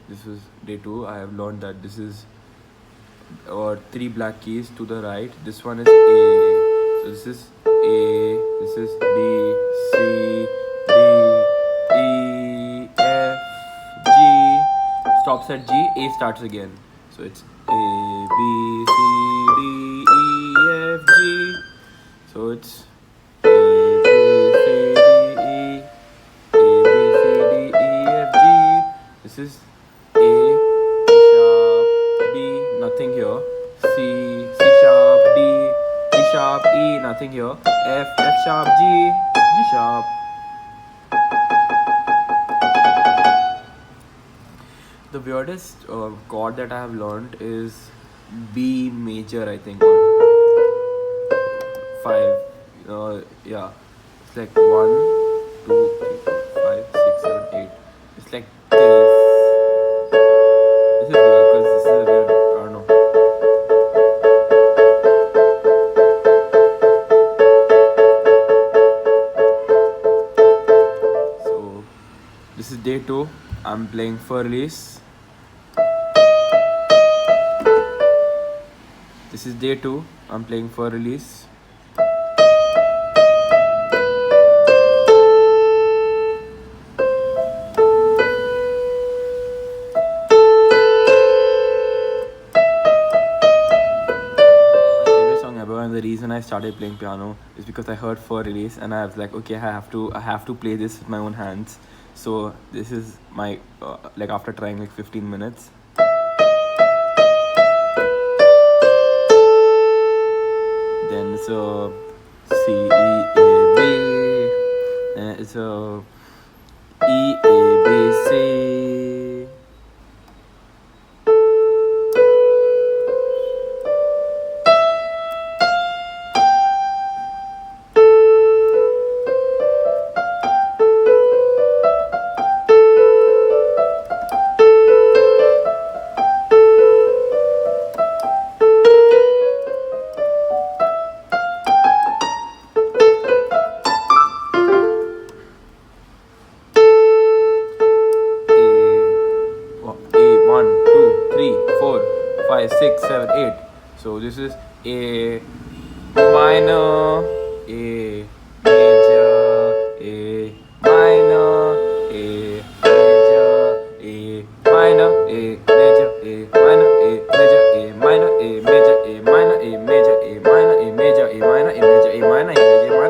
This is day 2. I have learned that this is 3 black keys to the right. This one is A. So this is A. This is B, C, D, E, F, G. Stops at G. A starts again. So it's A, B, C, D, E, F, G. So it's A, B, C, D, E, A, B, C, D, E, F, G. This is A, A sharp, B, nothing here. C, C sharp, D, D sharp, E, nothing here. F, F sharp, G, G sharp. The weirdest chord that I have learned is B major, I think, on 5. Yeah, it's like 1, 2, 3, 4, 5, 6, 7, 8. It's like this. This is weird because this is weird. I don't know. So this is day 2. I'm playing for release. This is day 2. I'm playing for release. And the reason I started playing piano is because I heard for release and I was like, okay, I have to play this with my own hands. So this is my like after trying like 15 minutes. Then it's a C, E, A, B. Then it's a E, A, B, C. A, 1, 2, 3, 4, 5, 6, 7, 8. So this is A minor, A major, A minor, A major, A minor, A major, A minor, A major, A minor, A major, A minor, A major, A minor, A major, A minor, A major, A minor, A major, A minor, A minor.